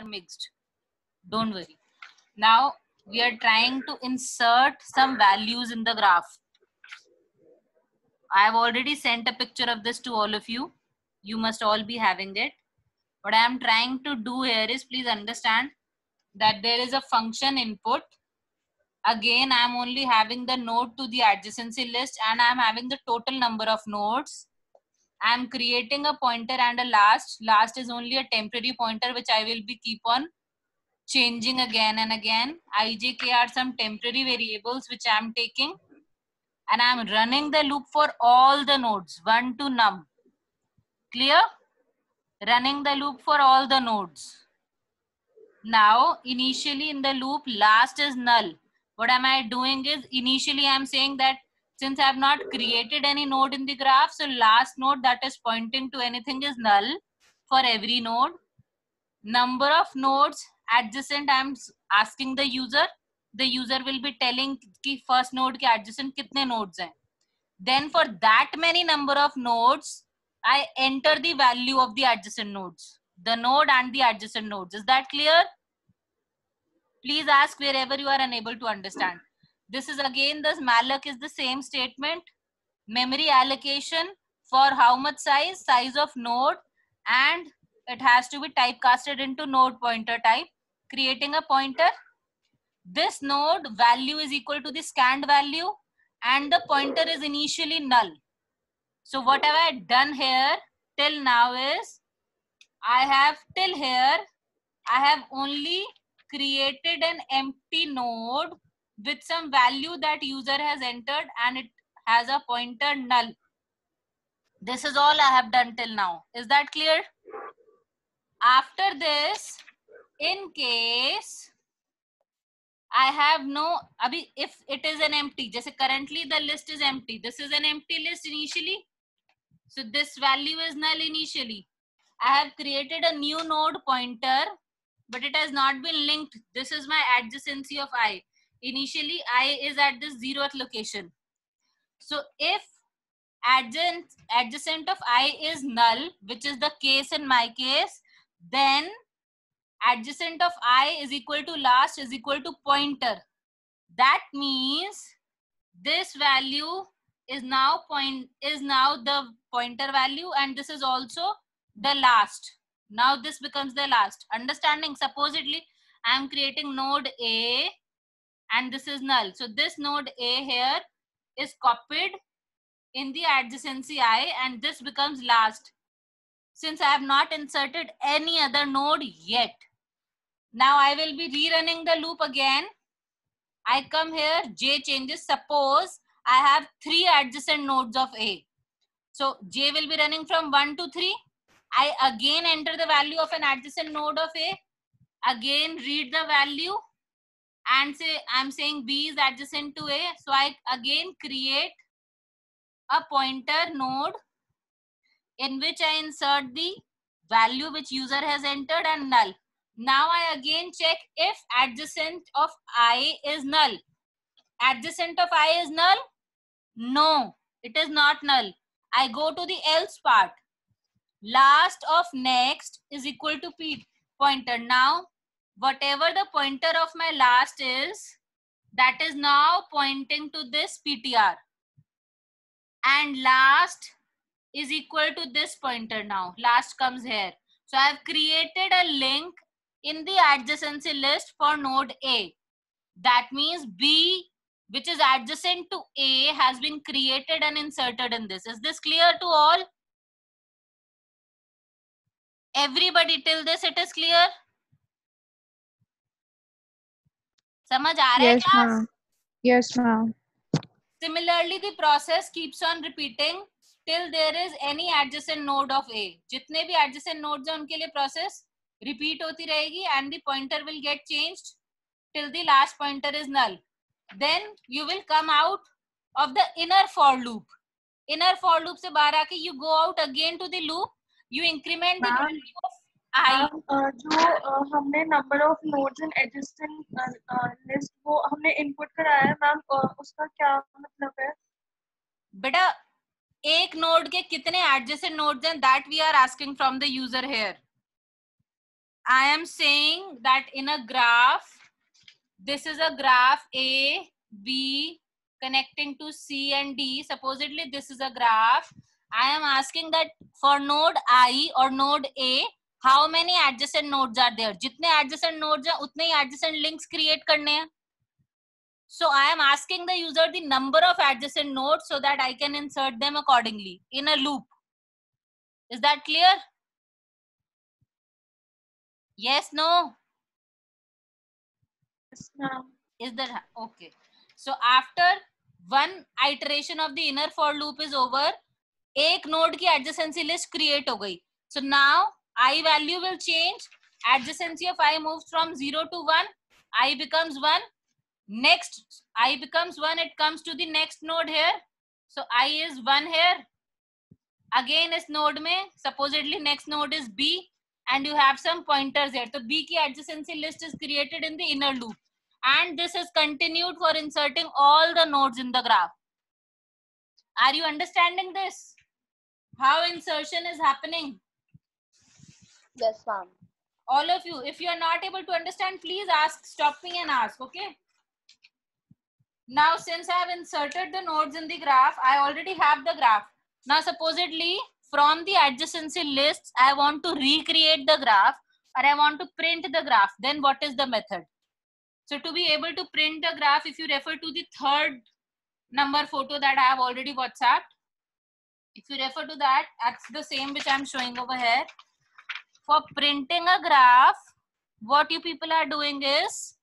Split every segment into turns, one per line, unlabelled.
mixed. Don't worry. Now we are trying to insert some values in the graph. I have already sent a picture of this to all of you. You must all be having it. What I am trying to do here is, please understand that there is a function input. Again, I am only having the node to the adjacency list, and I am having the total number of nodes. I am creating a pointer and a last. Last is only a temporary pointer which I will be keep on changing again and again. IJK are some temporary variables which I am taking, and I am running the loop for all the nodes 1 to num. Clear? Running the loop for all the nodes. Now initially in the loop last is null. What am I doing is, initially I am saying that since I have not created any node in the graph, so last node that is pointing to anything is null for every node. Number of nodes adjacent I am asking the user will be telling ki first node ke adjacent kitne nodes hain. Then for that many number of nodes I enter the value of the adjacent nodes, the node and the adjacent nodes. Is that clear? Please ask wherever you are unable to understand. This is again, this malloc is the same statement. Memory allocation for how much size of node, and it has to be typecasted into node pointer type, creating a pointer. This node value is equal to the scanned value, and the pointer is initially null. So what have I done here till now is, I have till here I have only created an empty node with some value that user has entered, and it has a pointer null. This is all I have done till now. Is that clear? After this, in case I have no, abhi, if it is an empty, just currently the list is empty. This is an empty list initially. So this value is null initially. I have created a new node pointer, but it has not been linked. This is my adjacency of I. Initially, I is at this 0th location. So if adjacent of I is null, which is the case in my case, then adjacent of I is equal to last is equal to pointer. That means this value is now the pointer value, and this is also the last. Now this becomes the last. Understanding? Supposedly I am creating node A and this is null. So this node A here is copied in the adjacency I, and this becomes last, since I have not inserted any other node yet. Now I will be rerunning the loop again. I come here, J changes. Suppose I have 3 adjacent nodes of A. So J will be running from 1 to 3. I again enter the value of an adjacent node of A. Again read the value and say, I'm saying B is adjacent to A. So I again create a pointer node in which I insert the value which user has entered and null. Now I again check if adjacent of I is null. Adjacent of I is null? No, it is not null. I go to the else part. Last of next is equal to P pointer. Now, whatever the pointer of my last is, that is now pointing to this PTR. And last is equal to this pointer now. Last comes here. So I have created a link in the adjacency list for node A. That means B, which is adjacent to A, has been created and inserted in this. Is this clear to all? Everybody till this it is clear? समझ आ रहा है
Yes,
class?
ma'am. Yes, ma'am.
Similarly, the process keeps on repeating till there is any adjacent node of A. जितने भी adjacent nodes हैं उनके लिए process repeat होती रहेगी, and the pointer will get changed till the last pointer is null. Then you will come out of the inner for loop. Inner for loop से बाहर आके you go out again to the loop. You increment the value of I.
जो हमने number of nodes in adjacent list वो हमने input कराया है ma'am, उसका क्या मतलब है?
बेटा एक नोड के कितने एडजेसेंट नोड्स हैं, that we are asking from the user here. I am saying that in a graph, this is a graph A, B connecting to C and D. Supposedly this is a graph. I am asking that for node I or node A, how many adjacent nodes are there? जितने adjacent nodes हैं उतने ही adjacent links create करने हैं. So I am asking the user the number of adjacent nodes so that I can insert them accordingly in a loop. Is that clear? Yes, no?
Yes, ma'am.
Is that okay? So after one iteration of the inner for loop is over, एक node की adjacency list create हो गई. So now I value will change. Adjacency of I moves from 0 to 1. I becomes 1. Next I becomes 1. It comes to the next node here. So I is 1 here. Again इस node में supposedly next node is B and you have some pointers here. So B की adjacency list is created in the inner loop. And this is continued for inserting all the nodes in the graph. Are you understanding this? How insertion is happening?
Yes, ma'am.
All of you, if you are not able to understand, please ask, stop me and ask, okay? Now, since I have inserted the nodes in the graph, I already have the graph. Now, supposedly, from the adjacency lists, I want to recreate the graph or I want to print the graph. Then what is the method? So to be able to print the graph, if you refer to the third number photo that I have already WhatsApped, if you refer to that, that's the same which I'm showing over here. For printing a graph, what you people are doing is,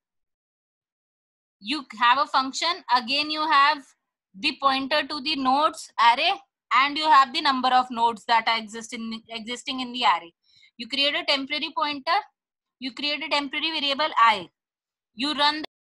you have a function, again you have the pointer to the nodes array, and you have the number of nodes that are existing in the array. You create a temporary pointer, you create a temporary variable I. You run